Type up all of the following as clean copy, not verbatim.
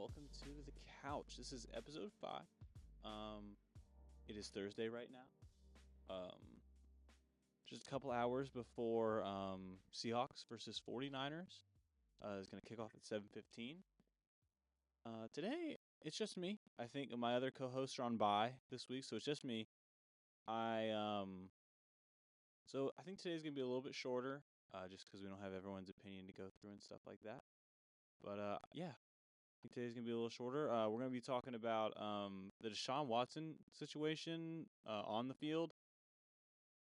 welcome to the couch. This is episode 5. It is Thursday right now. Just a couple hours before Seahawks versus 49ers is going to kick off at 7:15. Today, it's just me. I think my other co-hosts are on bye this week, so it's just me. So I think today's going to be a little bit shorter, just because we don't have everyone's opinion to go through and stuff like that. But yeah, I think today's going to be a little shorter. We're going to be talking about the Deshaun Watson situation on the field.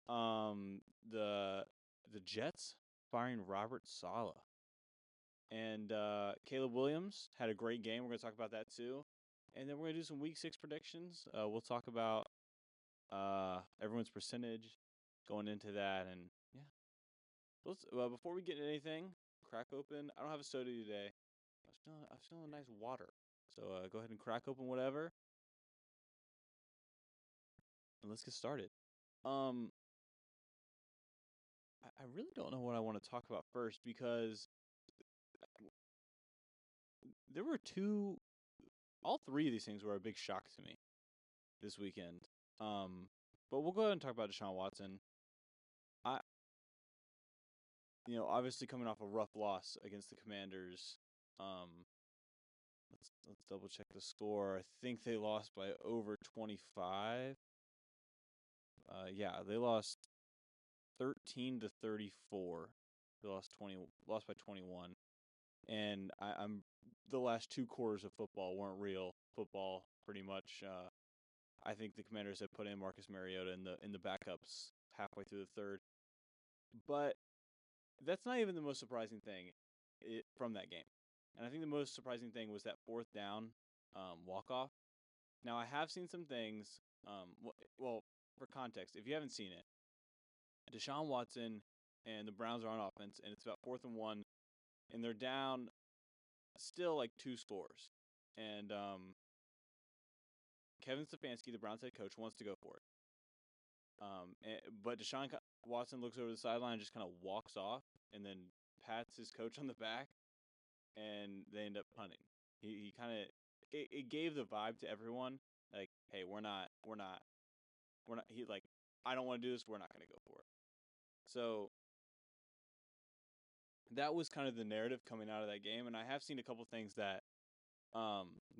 The Jets firing Robert Salah. And Caleb Williams had a great game. We're going to talk about that too. And then we're going to do some Week 6 predictions. We'll talk about everyone's percentage going into that. And yeah. Before we get into anything, crack open. I don't have a soda today. I was feeling a nice water. So go ahead and crack open whatever. And let's get started. I really don't know what I want to talk about first because there were all three of these things were a big shock to me this weekend. But we'll go ahead and talk about Deshaun Watson. Obviously coming off a rough loss against the Commanders. Let's double check the score. I think they lost by over 25. They lost 13-34. They lost by 21. And I'm the last two quarters of football weren't real football pretty much. I think the Commanders had put in Marcus Mariota in the backups halfway through the third. But that's not even the most surprising thing from that game. And I think the most surprising thing was that fourth down walk-off. Now, I have seen some things. Well, for context, if you haven't seen it, Deshaun Watson and the Browns are on offense, and it's about 4th and 1, and they're down still like 2 scores. And Kevin Stefanski, the Browns head coach, wants to go for it. But Deshaun Watson looks over the sideline and just kind of walks off and then pats his coach on the back, and they end up punting. He kind of it gave the vibe to everyone like, hey, we're not. He like, I don't want to do this. We're not going to go for it. So that was kind of the narrative coming out of that game, and I have seen a couple things that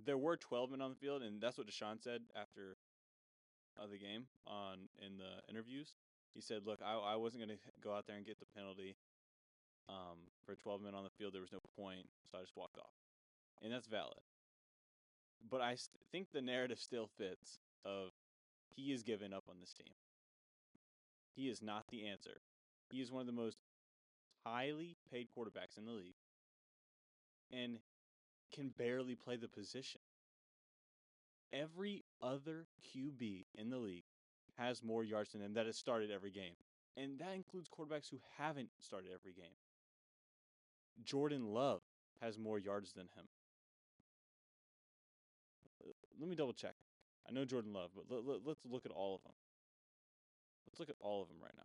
there were 12 men on the field, and that's what Deshaun said after the game in the interviews. He said, look, I wasn't going to go out there and get the penalty for 12 men on the field. There was no point, so I just walked off. And that's valid. But I think the narrative still fits of he is giving up on this team. He is not the answer. He is one of the most highly paid quarterbacks in the league and can barely play the position. Every other QB in the league has more yards than him that has started every game. And that includes quarterbacks who haven't started every game. Jordan Love has more yards than him. Let me double check. I know Jordan Love, but let's look at all of them. Let's look at all of them right now.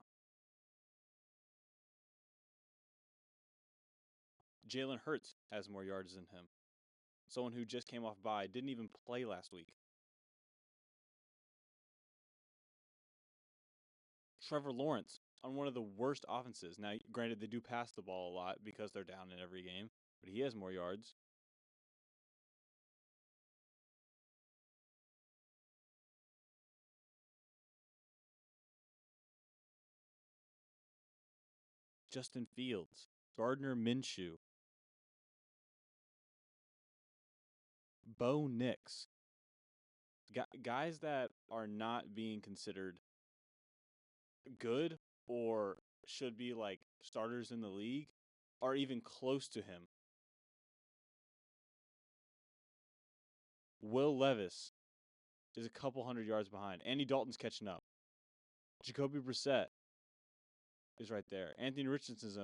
Jalen Hurts has more yards than him. Someone who just came off bye, didn't even play last week. Trevor Lawrence on one of the worst offenses. Now, granted, they do pass the ball a lot because they're down in every game, but he has more yards. Justin Fields, Gardner Minshew, Bo Nix. Guys that are not being considered good or should be like starters in the league are even close to him. Will Levis is a couple hundred yards behind. Andy Dalton's catching up. Jacoby Brissett is right there. Anthony Richardson's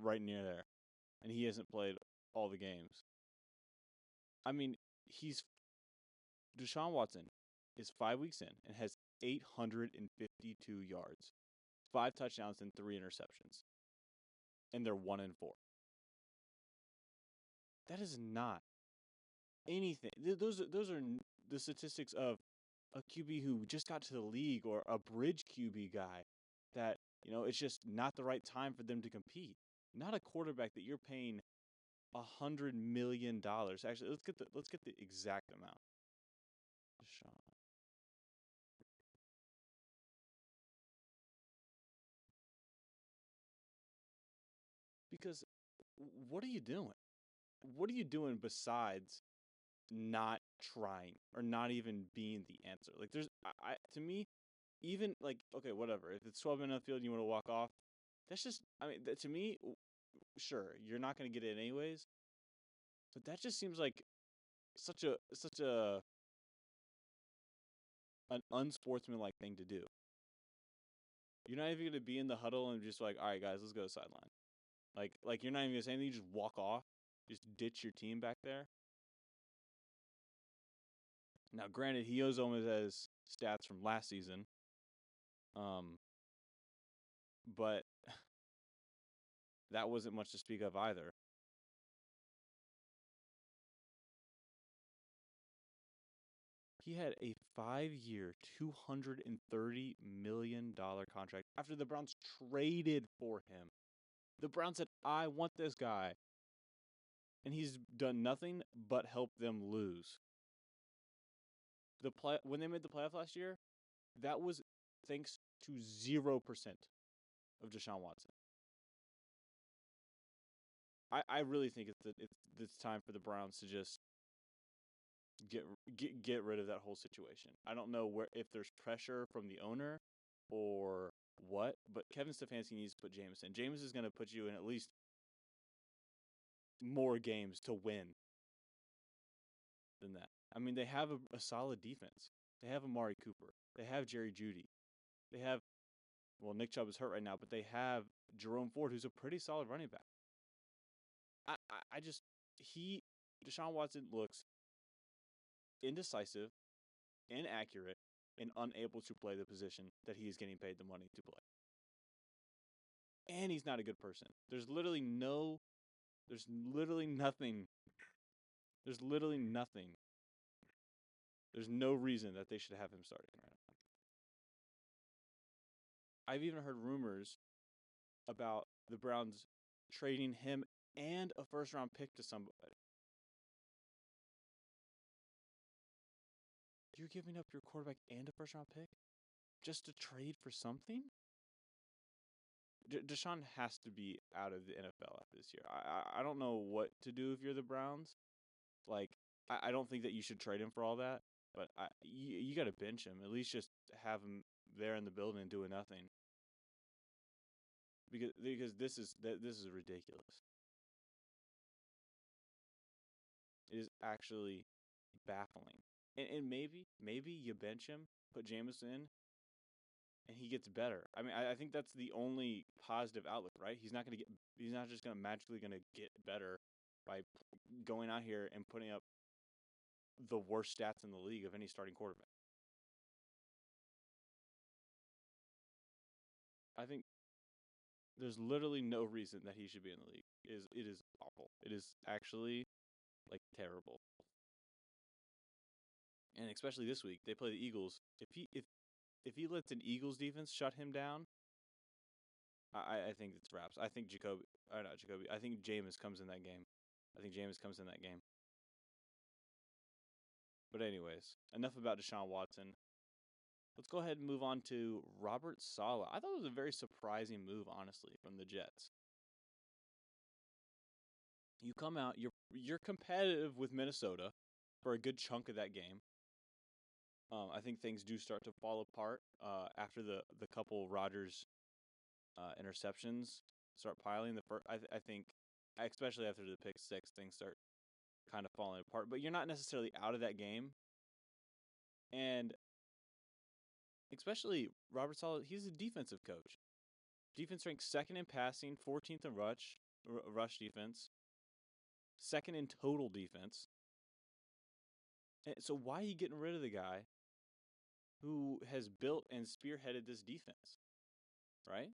right near there. And he hasn't played all the games. I mean, Deshaun Watson is 5 weeks in and has 852 yards, 5 touchdowns and 3 interceptions. And they're 1-4. That is not anything. Those are the statistics of a QB who just got to the league or a bridge QB guy that, it's just not the right time for them to compete. Not a quarterback that you're paying $100 million. Actually, let's get the exact amount. Deshaun. Because what are you doing? What are you doing besides not trying or not even being the answer? Like, to me, even like, okay, whatever. If it's 12 minutes on the field and you want to walk off, that's just, to me, sure, you're not going to get it anyways. But that just seems like such a an unsportsmanlike thing to do. You're not even going to be in the huddle and just like, all right, guys, let's go to the sideline. Like you're not even going to say anything. You just walk off, just ditch your team back there. Now, granted, he almost has stats from last season. But that wasn't much to speak of either. He had a 5-year, $230 million contract after the Browns traded for him. The Browns said, I want this guy. And he's done nothing but help them lose. When they made the playoff last year, that was thanks to 0% of Deshaun Watson. I really think it's time for the Browns to just get rid of that whole situation. I don't know if there's pressure from the owner or what, but Kevin Stefanski needs to put Jameis in. Jameis is going to put you in at least more games to win than that. I mean, they have a solid defense. They have Amari Cooper. They have Jerry Jeudy. They have, well, Nick Chubb is hurt right now, but they have Jerome Ford, who's a pretty solid running back. Deshaun Watson looks indecisive, inaccurate, and unable to play the position that he is getting paid the money to play. And he's not a good person. There's literally nothing. There's no reason that they should have him starting right now. I've even heard rumors about the Browns trading him and a first-round pick to somebody. You're giving up your quarterback and a first-round pick just to trade for something? Deshaun has to be out of the NFL after this year. I don't know what to do if you're the Browns. Like, I don't think that you should trade him for all that. But you got to bench him. At least just have him there in the building doing nothing. Because this is ridiculous. It is actually baffling. And maybe you bench him, put Jameis in, and he gets better. I mean, I think that's the only positive outlook, right? He's not just going to magically get better by going out here and putting up the worst stats in the league of any starting quarterback. I think there's literally no reason that he should be in the league. It is awful. It is actually like terrible. And especially this week, they play the Eagles. If he lets an Eagles defense shut him down, I think it's wraps. I think I think Jameis comes in that game. But anyways, enough about Deshaun Watson. Let's go ahead and move on to Robert Salah. I thought it was a very surprising move, honestly, from the Jets. You come out, you're competitive with Minnesota for a good chunk of that game. I think things do start to fall apart after the couple Rodgers interceptions start piling. I think, especially after the pick six, things start kind of falling apart. But you're not necessarily out of that game, and especially Robert Saleh, he's a defensive coach. Defense ranks second in passing, 14th in rush defense, second in total defense. And so why are you getting rid of the guy who has built and spearheaded this defense, right?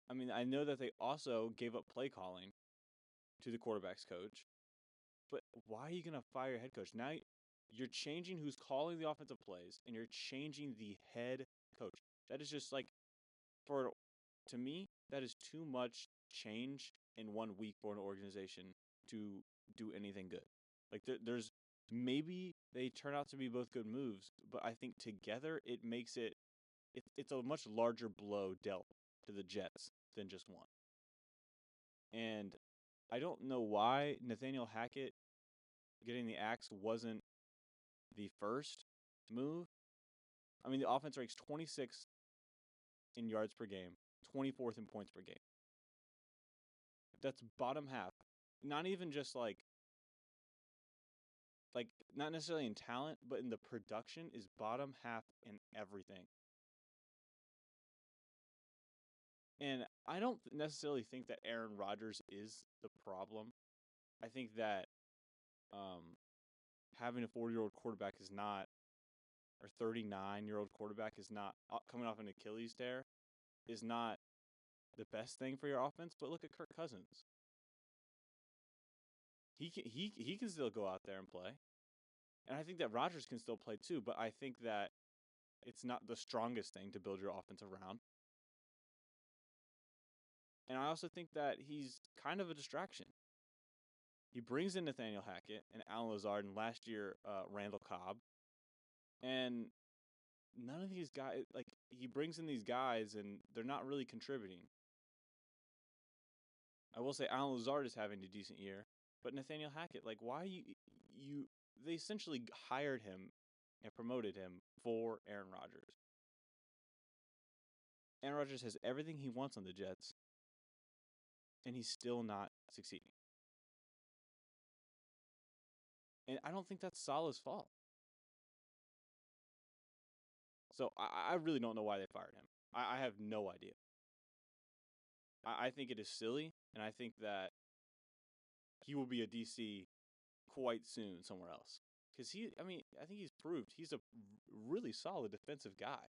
I mean, I know that they also gave up play calling to the quarterback's coach. But why are you going to fire your head coach? Now you're changing who's calling the offensive plays, and you're changing the head coach. That is just like, to me, that is too much change in 1 week for an organization to do anything good. Like there's maybe they turn out to be both good moves, but I think together it makes it's a much larger blow dealt to the Jets than just one. And I don't know why Nathaniel Hackett getting the axe wasn't the first move. I mean, the offense ranks 26th in yards per game, 24th in points per game. That's bottom half. Not even just like not necessarily in talent, but in the production is bottom half in everything. And I don't necessarily think that Aaron Rodgers is the problem. I think that having a 40-year-old quarterback is not, or 39-year-old quarterback is not, coming off an Achilles tear, is not the best thing for your offense. But look at Kirk Cousins. He can still go out there and play. And I think that Rodgers can still play too, but I think that it's not the strongest thing to build your offense around. And I also think that he's kind of a distraction. He brings in Nathaniel Hackett and Alan Lazard, and last year Randall Cobb. And none of these guys, he brings in these guys, and they're not really contributing. I will say Alan Lazard is having a decent year, but Nathaniel Hackett, why they essentially hired him and promoted him for Aaron Rodgers. Aaron Rodgers has everything he wants on the Jets, and he's still not succeeding. And I don't think that's Salah's fault. So I really don't know why they fired him. I have no idea. I think it is silly, and I think that he will be a DC quite soon somewhere else. Because I think he's proved he's a really solid defensive guy,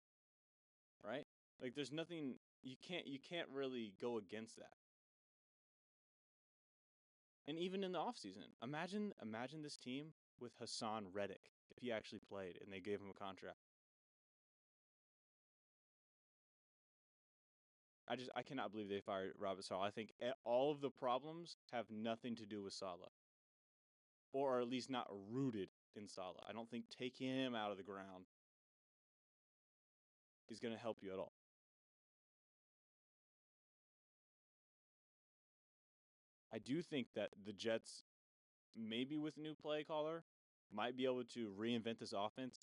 right? There's nothing you can't really go against that. And even in the offseason, imagine this team with Hassan Reddick if he actually played and they gave him a contract. I cannot believe they fired Robert Saleh. I think all of the problems have nothing to do with Saleh, or are at least not rooted in Saleh. I don't think taking him out of the ground is going to help you at all. I do think that the Jets, maybe with a new play caller, might be able to reinvent this offense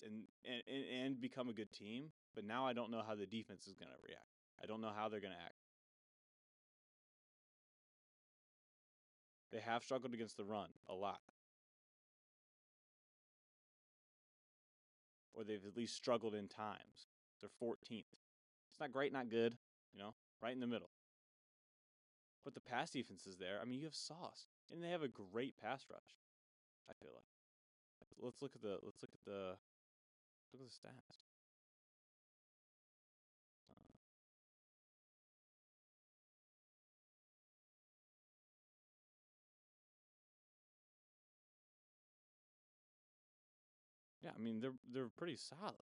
and become a good team. But now I don't know how the defense is going to react. I don't know how they're going to act. They have struggled against the run a lot. Or they've at least struggled in times. They're 14th. It's not great, not good, right in the middle. But the pass defense is there. I mean, you have Sauce, and they have a great pass rush. I feel like. Let's look at the stats. Yeah, I mean they're pretty solid.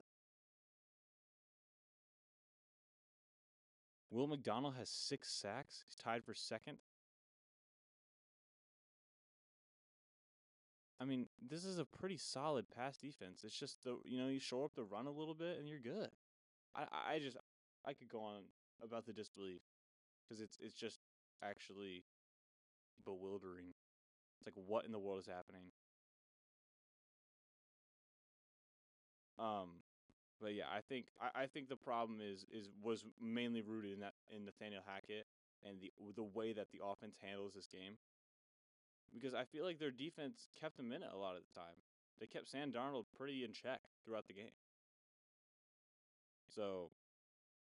Will McDonald has 6 sacks. He's tied for second. I mean, this is a pretty solid pass defense. It's just you shore up the run a little bit and you're good. I could go on about the disbelief because it's just actually bewildering. It's like, what in the world is happening? But yeah, I think the problem was mainly rooted in Nathaniel Hackett and the way that the offense handles this game. Because I feel like their defense kept them in it a lot of the time. They kept Sam Darnold pretty in check throughout the game. So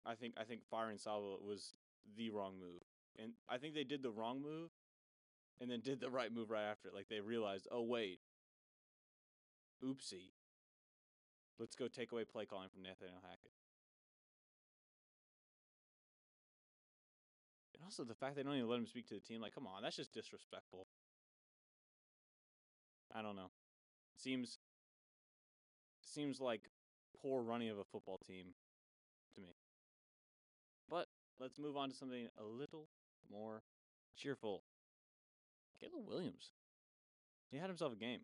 I think firing Saleh was the wrong move. And I think they did the wrong move and then did the right move right after it. Like they realized, oh wait, oopsie. Let's go take away play calling from Nathaniel Hackett. And also the fact they don't even let him speak to the team, come on, that's just disrespectful. I don't know. Seems like poor running of a football team to me. But let's move on to something a little more cheerful. Caleb Williams. He had himself a game.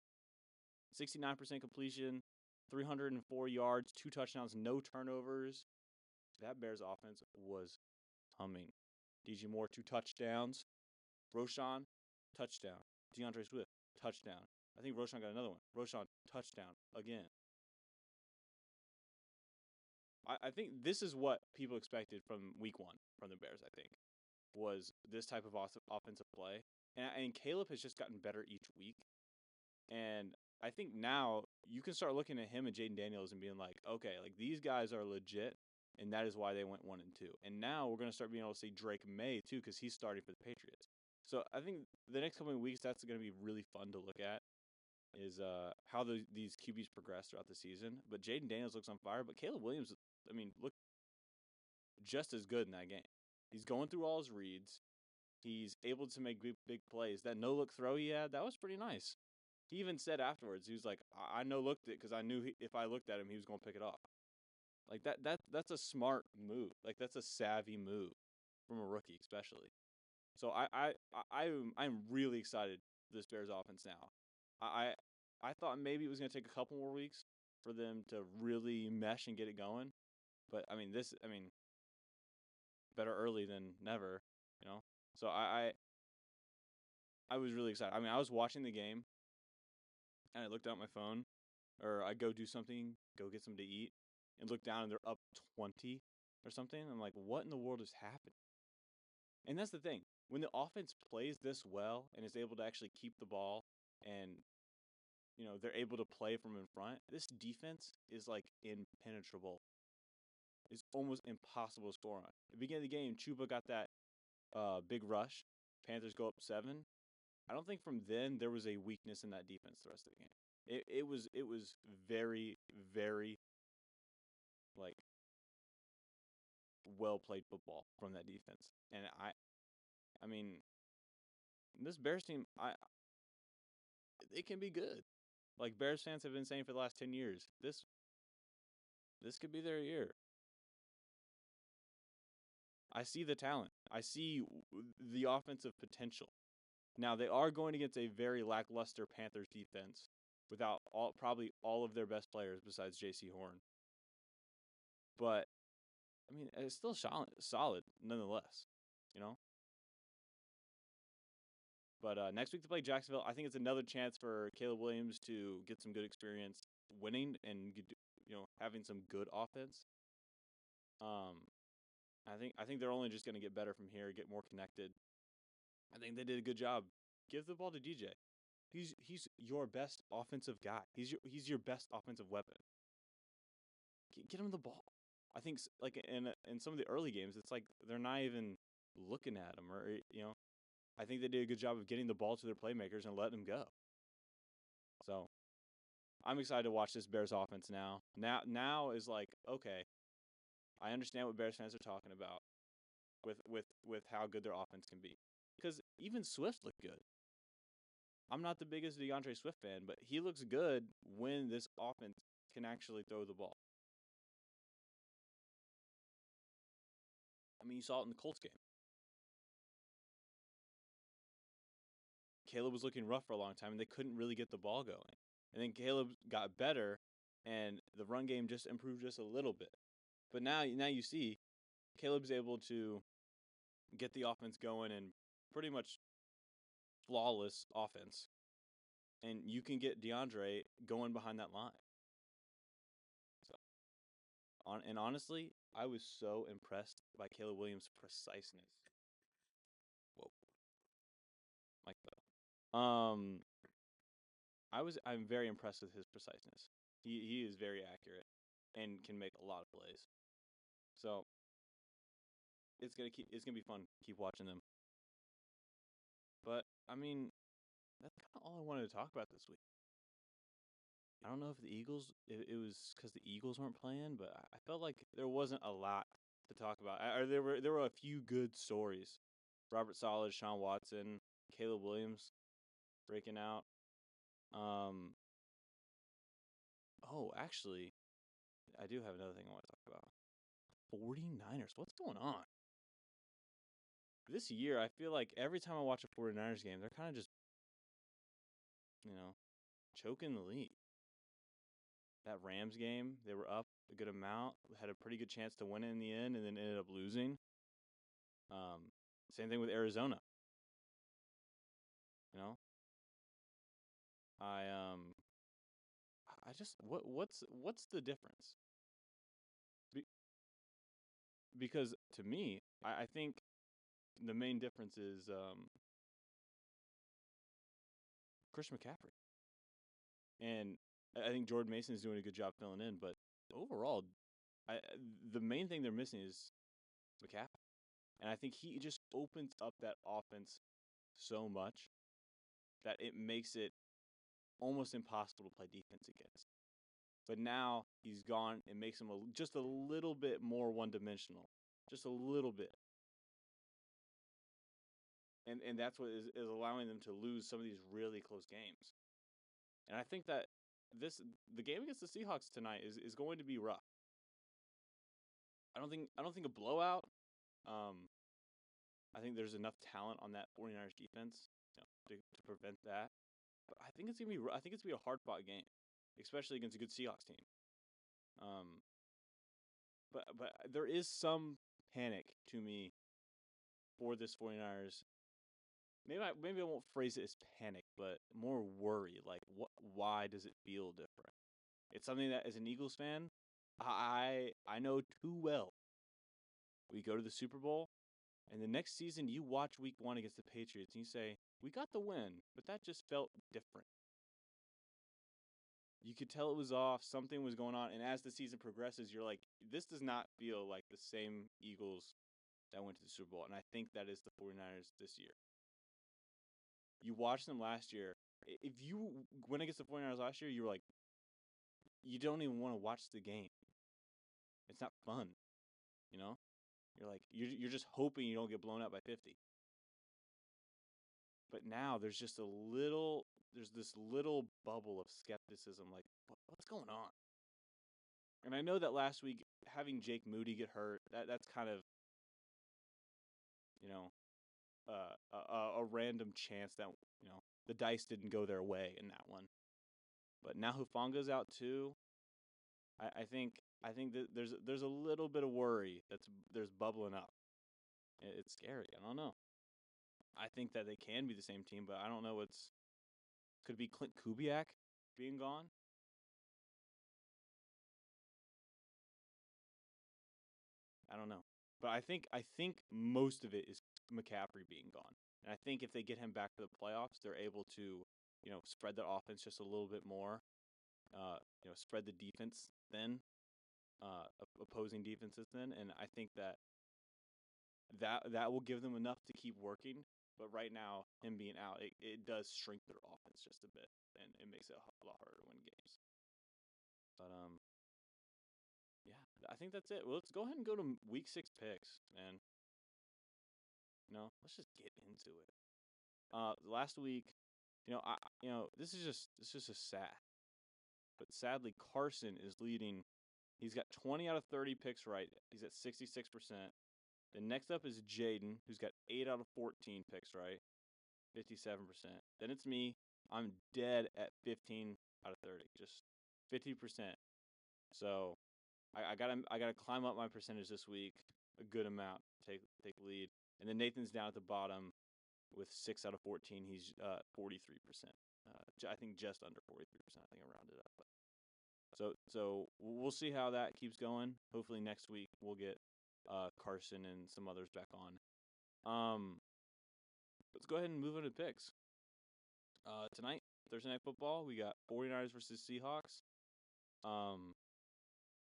69% completion, 304 yards, 2 touchdowns, no turnovers. That Bears offense was humming. DJ Moore, 2 touchdowns. Roschon, touchdown. DeAndre Swift, touchdown. I think Roschon got another one. Roschon, touchdown again. I think this is what people expected from week 1 from the Bears, I think, was this type of offensive play. And Caleb has just gotten better each week. And I think now you can start looking at him and Jaden Daniels and being like, okay, like these guys are legit, and that is why they went 1-2. And now we're going to start being able to see Drake May, too, because he's starting for the Patriots. So I think the next couple of weeks, that's going to be really fun to look at, is how these QBs progress throughout the season. But Jaden Daniels looks on fire. But Caleb Williams, I mean, look just as good in that game. He's going through all his reads. He's able to make big plays. That no-look throw he had, that was pretty nice. He even said afterwards, he was like, I no-looked it because I knew if I looked at him, he was going to pick it off. Like, that's a smart move. Like, that's a savvy move from a rookie, especially. So I'm really excited for this Bears offense now. I thought maybe it was going to take a couple more weeks for them to really mesh and get it going. But, better early than never, you know? So I was really excited. I mean, I was watching the game, and I looked at my phone, or I go do something, go get something to eat, and look down, and they're up 20 or something. I'm like, what in the world is happening? And that's the thing. When the offense plays this well and is able to actually keep the ball and, they're able to play from in front, this defense is, like, impenetrable. It's almost impossible to score on. At the beginning of the game, Chuba got that big rush. Panthers go up 7. I don't think from then there was a weakness in that defense the rest of the game. It was very, very, like, well played football from that defense. And I mean, this Bears team, it can be good. Like Bears fans have been saying for the last 10 years, this could be their year. I see the talent. I see the offensive potential. Now, they are going against a very lackluster Panthers defense without probably all of their best players besides J.C. Horn. But, I mean, it's still solid nonetheless, you know? But next week to play Jacksonville, I think it's another chance for Caleb Williams to get some good experience winning and, having some good offense. I think they're only just going to get better from here, get more connected. I think they did a good job. Give the ball to DJ. He's your best offensive guy. He's your best offensive weapon. Get him the ball. I think like in some of the early games, it's like they're not even looking at him, or I think they did a good job of getting the ball to their playmakers and letting them go. So I'm excited to watch this Bears offense now. Now is like, okay, I understand what Bears fans are talking about with how good their offense can be. Because even Swift looked good. I'm not the biggest DeAndre Swift fan, but he looks good when this offense can actually throw the ball. I mean, you saw it in the Colts game. Caleb was looking rough for a long time, and they couldn't really get the ball going. And then Caleb got better, and the run game just improved just a little bit. But now you see Caleb's able to get the offense going and pretty much flawless offense. And you can get DeAndre going behind that line. So, and honestly, I was so impressed by Caleb Williams' preciseness. Whoa. Like that. I'm very impressed with his preciseness. He is very accurate and can make a lot of plays. So it's gonna be fun. Keep watching them. But I mean, that's kind of all I wanted to talk about this week. I don't know if the Eagles, it was because the Eagles weren't playing, but I felt like there wasn't a lot to talk about. There were a few good stories. Robert Salah, Deshaun Watson, Caleb Williams breaking out. Actually, I do have another thing I want to talk about. 49ers. What's going on? This year, I feel like every time I watch a 49ers game, they're kind of just, choking the lead. That Rams game, they were up a good amount, had a pretty good chance to win it in the end, and then ended up losing. Same thing with Arizona. I just what's the difference? Because to me, I think the main difference is Christian McCaffrey, and I think Jordan Mason is doing a good job filling in. But overall, the main thing they're missing is McCaffrey, and I think he just opens up that offense so much that it makes it almost impossible to play defense against. But now he's gone. It makes him just a little bit more one-dimensional, just a little bit. And that's what is allowing them to lose some of these really close games. And I think that the game against the Seahawks tonight is going to be rough. I don't think a blowout. I think there's enough talent on that 49ers defense to prevent that. But I think it's gonna be a hard fought game, especially against a good Seahawks team. But there is some panic to me for this 49ers. Maybe I won't phrase it as panic, but more worry. Like, why does it feel different? It's something that, as an Eagles fan, I know too well. We go to the Super Bowl, and the next season you watch Week 1 against the Patriots, and you say, we got the win, but that just felt different. You could tell it was off. Something was going on, and as the season progresses, you're like, this does not feel like the same Eagles that went to the Super Bowl, and I think that is the 49ers this year. You watched them last year. If you went against the 49ers last year, you were like, you don't even want to watch the game. It's not fun, You're like, you're just hoping you don't get blown out by 50. But now there's this little bubble of skepticism, like, what's going on? And I know that last week, having Jake Moody get hurt, that's kind of, a random chance that, the dice didn't go their way in that one. But now Hufanga's out too. I think that there's a little bit of worry there's bubbling up. It's scary. I don't know. I think that they can be the same team, but I don't know could it be Clint Kubiak being gone? I don't know. But I think most of it is McCaffrey being gone. And I think if they get him back for the playoffs, they're able to, spread the offense just a little bit more. Spread the defense then, opposing defenses then, and I think that will give them enough to keep working. But right now, him being out, it does shrink their offense just a bit, and it makes it a lot harder to win games. But yeah, I think that's it. Well, let's go ahead and go to Week 6 picks, man. Let's just get into it. Last week, this is just a sad. But sadly, Carson is leading. He's got 20 out of 30 picks right. He's at 66%. Then next up is Jaden, who's got 8 out of 14 picks right, 57%. Then it's me. I'm dead at 15 out of 30, just 50%. So I gotta climb up my percentage this week a good amount, take the lead. And then Nathan's down at the bottom with 6 out of 14. He's 43%. I think just under 43%. I think I rounded up. But so we'll see how that keeps going. Hopefully next week we'll get Carson and some others back on. Let's go ahead and move on to picks. Tonight, Thursday Night Football, we got 49ers versus Seahawks.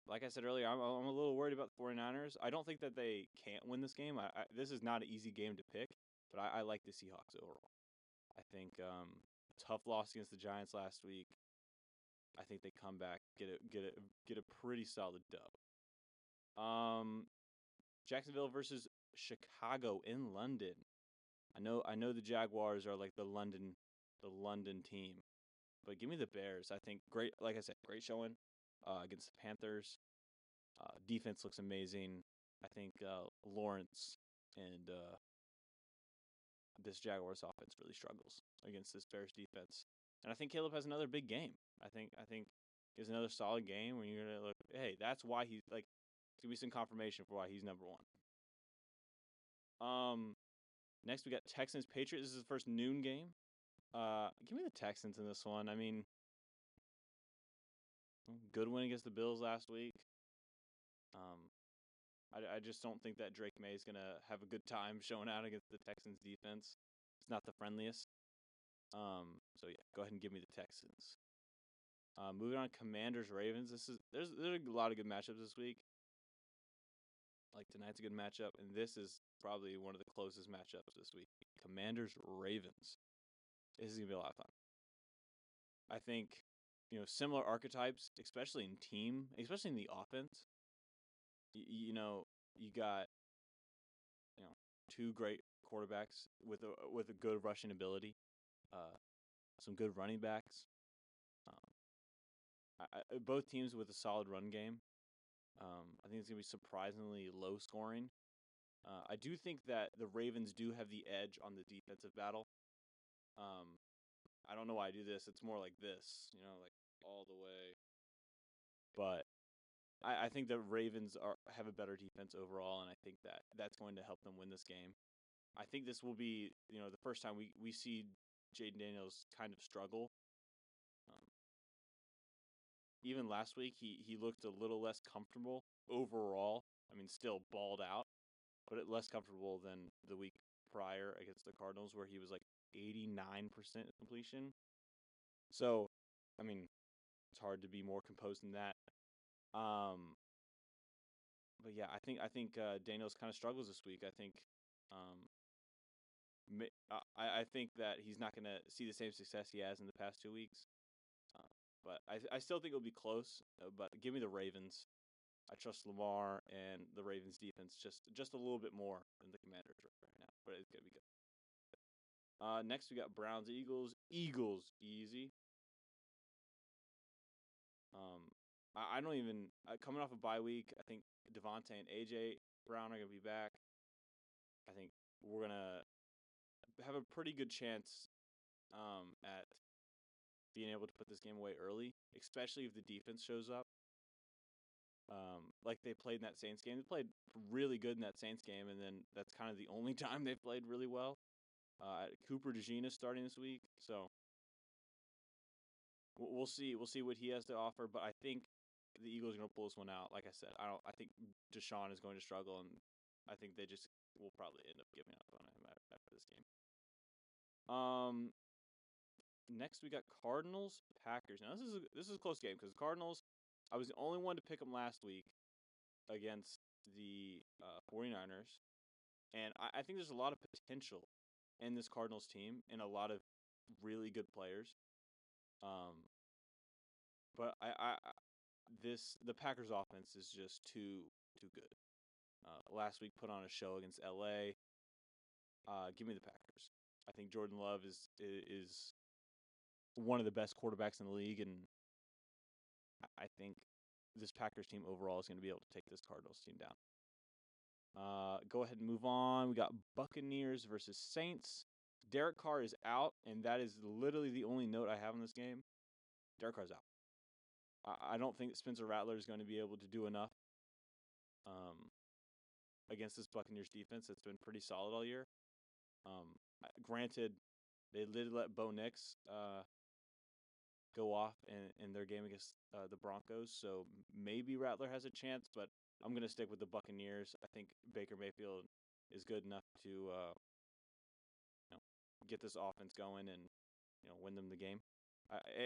Like I said earlier, I'm a little worried about the 49ers. I don't think that they can't win this game. This is not an easy game to pick, but I like the Seahawks overall. I think tough loss against the Giants last week. I think they come back, get a pretty solid dub. Jacksonville versus Chicago in London. I know the Jaguars are like the London team. but give me the Bears. I think great, like I said, great showing against the Panthers. Defense looks amazing. I think Lawrence and this Jaguars offense really struggles against this Bears defense. And I think Caleb has another big game. I think is another solid game when you're gonna look. Hey, that's why he's like. It's gonna be some confirmation for why he's number one. Next we got Texans Patriots. This is the first noon game. Give me the Texans in this one. I mean, good win against the Bills last week. I just don't think that Drake May is gonna have a good time showing out against the Texans defense. It's not the friendliest. So yeah, go ahead and give me the Texans. Moving on, Commanders Ravens. There's a lot of good matchups this week. Like tonight's a good matchup, and this is probably one of the closest matchups this week. Commanders Ravens. This is gonna be a lot of fun. I think, similar archetypes, especially in team, especially in the offense. You got, two great quarterbacks with a good rushing ability, some good running backs. Both teams with a solid run game. I think it's gonna be surprisingly low scoring. I do think that the Ravens do have the edge on the defensive battle. I don't know why I do this. It's more like this, like all the way. But I think the Ravens have a better defense overall, and I think that that's going to help them win this game. I think this will be, the first time we see Jaden Daniels kind of struggle. Even last week, he looked a little less comfortable overall. I mean, still balled out, but less comfortable than the week prior against the Cardinals, where he was like 89% completion. So, I mean, it's hard to be more composed than that. But yeah, I think Daniels kind of struggles this week. I think, I think that he's not going to see the same success he has in the past 2 weeks. But I still think it'll be close. But give me the Ravens. I trust Lamar and the Ravens defense just a little bit more than the Commanders right now. But it's gonna be good. Next we got Browns Eagles. Eagles easy. I don't even coming off a bye week. I think Devontae and AJ Brown are gonna be back. I think we're gonna have a pretty good chance at being able to put this game away early, especially if the defense shows up. Like they played in that Saints game. They played really good in that Saints game, and then that's kind of the only time they've played really well. Cooper DeJean is starting this week, so we'll see. We'll see what he has to offer, but I think the Eagles are going to pull this one out. Like I said, I think Deshaun is going to struggle, and I think they just will probably end up giving up on him after this game. Next we got Cardinals Packers. Now this is a close game because Cardinals. I was the only one to pick them last week against the 49ers. And I think there's a lot of potential in this Cardinals team and a lot of really good players. But the Packers offense is just too good. Last week put on a show against LA. Give me the Packers. I think Jordan Love is one of the best quarterbacks in the league, and I think this Packers team overall is going to be able to take this Cardinals team down. Go ahead and move on. We got Buccaneers versus Saints. Derek Carr is out, and that is literally the only note I have in this game. Derek Carr's out. I don't think Spencer Rattler is going to be able to do enough against this Buccaneers defense that's been pretty solid all year. Granted, they did let Bo Nix go off in their game against the Broncos, so maybe Rattler has a chance, but I'm going to stick with the Buccaneers. I think Baker Mayfield is good enough to get this offense going and win them the game.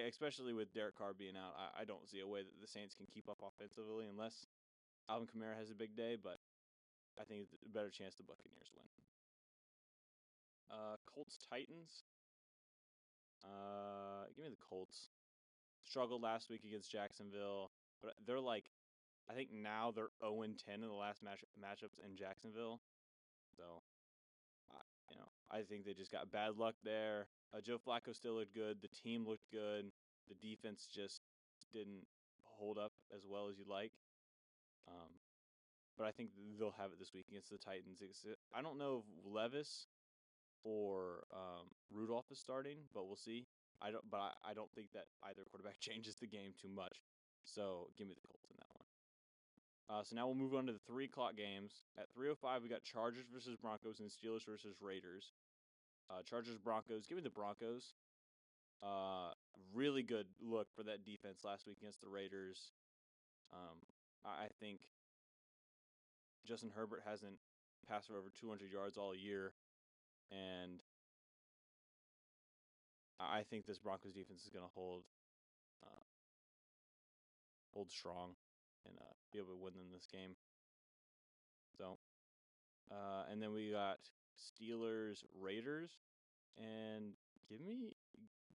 Especially with Derek Carr being out, I don't see a way that the Saints can keep up offensively unless Alvin Kamara has a big day, but I think it's a better chance the Buccaneers win. Colts Titans. Give me the Colts. Struggled last week against Jacksonville, but they're like, I think now they're 0-10 in the last matchups in Jacksonville. So, I think they just got bad luck there. Joe Flacco still looked good. The team looked good. The defense just didn't hold up as well as you'd like. But I think they'll have it this week against the Titans. I don't know if Levis or Rudolph is starting, but we'll see. I don't think that either quarterback changes the game too much. So give me the Colts in that one. So now we'll move on to the 3:00 games. At 3:05, we got Chargers versus Broncos and Steelers versus Raiders. Chargers Broncos. Give me the Broncos. Really good look for that defense last week against the Raiders. I think Justin Herbert hasn't passed for over 200 yards all year, and I think this Broncos defense is going to hold strong and be able to win them this game. So, and then we got Steelers Raiders, and give me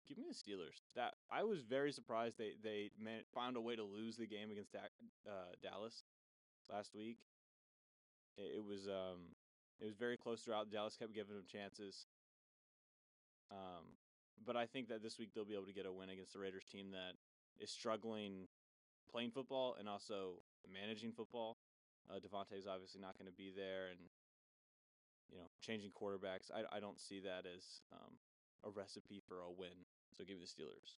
the Steelers. That I was very surprised they found a way to lose the game against Dallas last week. It was very close throughout. Dallas kept giving them chances. But I think that this week they'll be able to get a win against the Raiders team that is struggling playing football and also managing football. Devontae's obviously not going to be there, and changing quarterbacks. I don't see that as a recipe for a win. So give me the Steelers.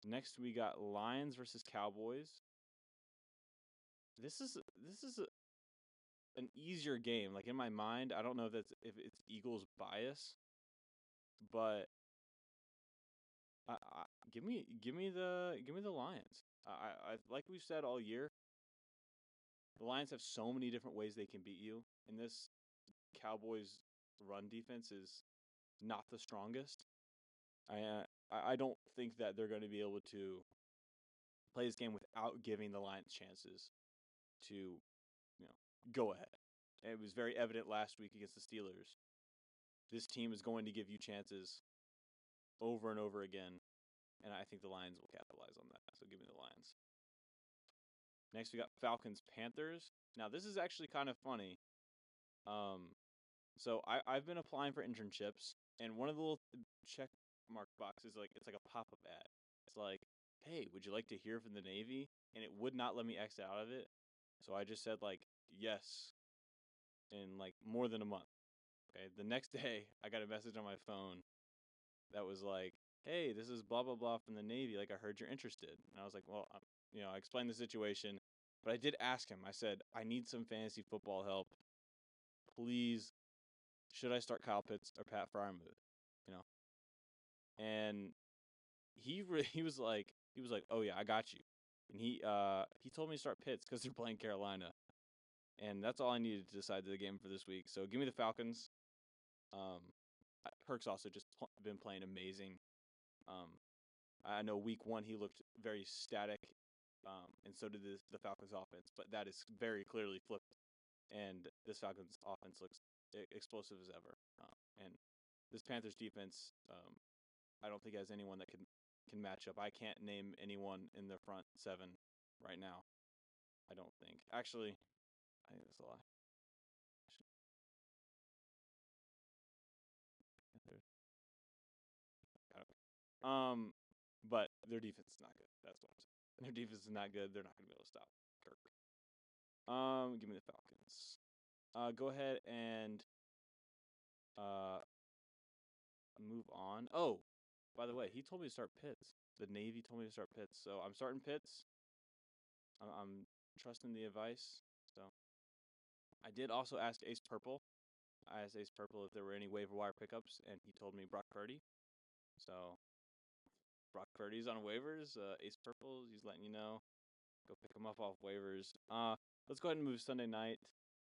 Next we got Lions versus Cowboys. This is an easier game. Like in my mind, I don't know if it's Eagles bias, but give me the Lions. I like we've said all year, the Lions have so many different ways they can beat you, and this Cowboys run defense is not the strongest. I don't think that they're going to be able to play this game without giving the Lions chances to go ahead. And it was very evident last week against the Steelers. This team is going to give you chances over and over again, and I think the Lions will capitalize on that. So give me the Lions. Next, we got Falcons-Panthers. Now, this is actually kind of funny. So I've been applying for internships, and one of the little check mark boxes, it's like a pop-up ad. It's like, hey, would you like to hear from the Navy? And it would not let me exit out of it. So I just said, yes, in, more than a month. Okay, the next day, I got a message on my phone that was like, hey, this is blah, blah, blah from the Navy. I heard you're interested. And I was like, well, I explained the situation. But I did ask him. I said, I need some fantasy football help. Please, should I start Kyle Pitts or Pat Freiermuth? And he was like, oh yeah, I got you. And he told me to start Pitts because they're playing Carolina. And that's all I needed to decide the game for this week. So give me the Falcons. Kirk's also just been playing amazing. I know week 1 he looked very static, and so did the Falcons offense. But that is very clearly flipped, and this Falcons offense looks explosive as ever. And this Panthers defense, I don't think has anyone that can match up. I can't name anyone in the front 7 right now. I don't think. Actually, I think that's a lie. But their defense is not good. That's what I'm saying. Their defense is not good. They're not going to be able to stop Kirk. Give me the Falcons. Go ahead and move on. Oh, by the way, he told me to start Pitts. The Navy told me to start Pitts, so I'm starting Pitts. I'm trusting the advice. So I did also ask Ace Purple. I asked Ace Purple if there were any waiver wire pickups, and he told me Brock Purdy. So Brock Purdy's on waivers. Ace Purple, he's letting you know. Go pick him up off waivers. Let's go ahead and move Sunday night.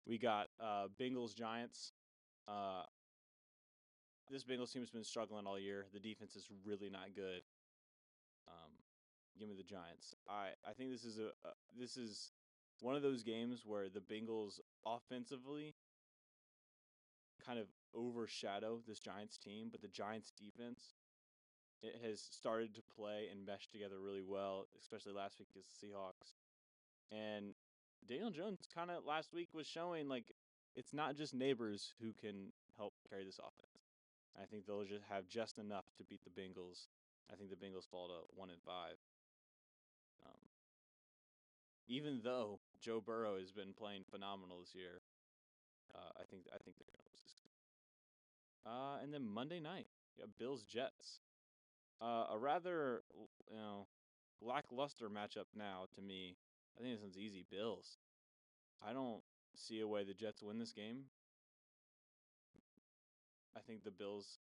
We got Bengals Giants. This Bengals team has been struggling all year. The defense is really not good. Give me the Giants. I think this is one of those games where the Bengals offensively kind of overshadow this Giants team, but the Giants defense it has started to play and mesh together really well, especially last week against the Seahawks. And Daniel Jones kind of last week was showing like it's not just neighbors who can help carry this offense. I think they'll just have just enough to beat the Bengals. I think the Bengals fall to 1-5. Even though Joe Burrow has been playing phenomenal this year, I think they're gonna lose this game. And then Monday night, Bills Jets. A rather lackluster matchup now to me. I think this one's easy. Bills. I don't see a way the Jets win this game. I think the Bills,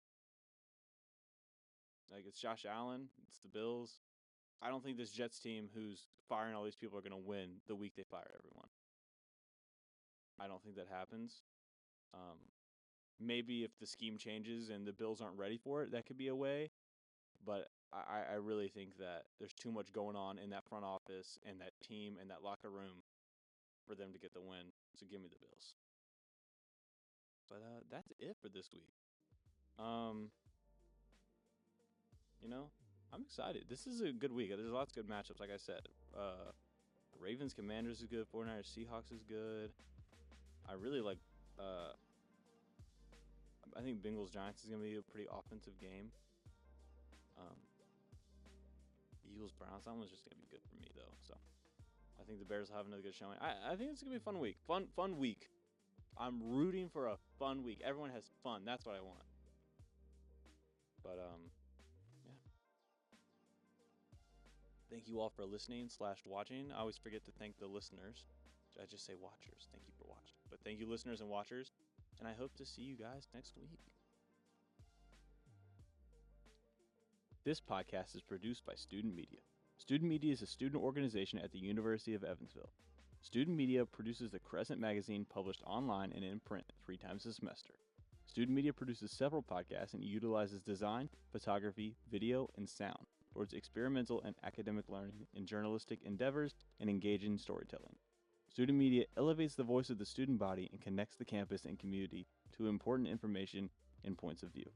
like it's Josh Allen, it's the Bills. I don't think this Jets team who's firing all these people are going to win the week they fire everyone. I don't think that happens. Maybe if the scheme changes and the Bills aren't ready for it, that could be a way. But I really think that there's too much going on in that front office and that team and that locker room for them to get the win. So give me the Bills. But that's it for this week. I'm excited. This is a good week. There's lots of good matchups, like I said. Ravens Commanders is good. 49ers Seahawks is good. I really like. I think Bengals Giants is gonna be a pretty offensive game. Eagles Browns. That one's just gonna be good for me though. So I think the Bears will have another good showing. I think it's gonna be a fun week. Fun week. I'm rooting for a fun week. Everyone has fun. That's what I want. But yeah. Thank you all for listening / watching. I always forget to thank the listeners. I just say watchers. Thank you for watching. But thank you, listeners and watchers. And I hope to see you guys next week. This podcast is produced by Student Media. Student Media is a student organization at the University of Evansville. Student Media produces the Crescent magazine published online and in print 3 times a semester. Student Media produces several podcasts and utilizes design, photography, video, and sound towards experimental and academic learning in journalistic endeavors and engaging storytelling. Student Media elevates the voice of the student body and connects the campus and community to important information and points of view.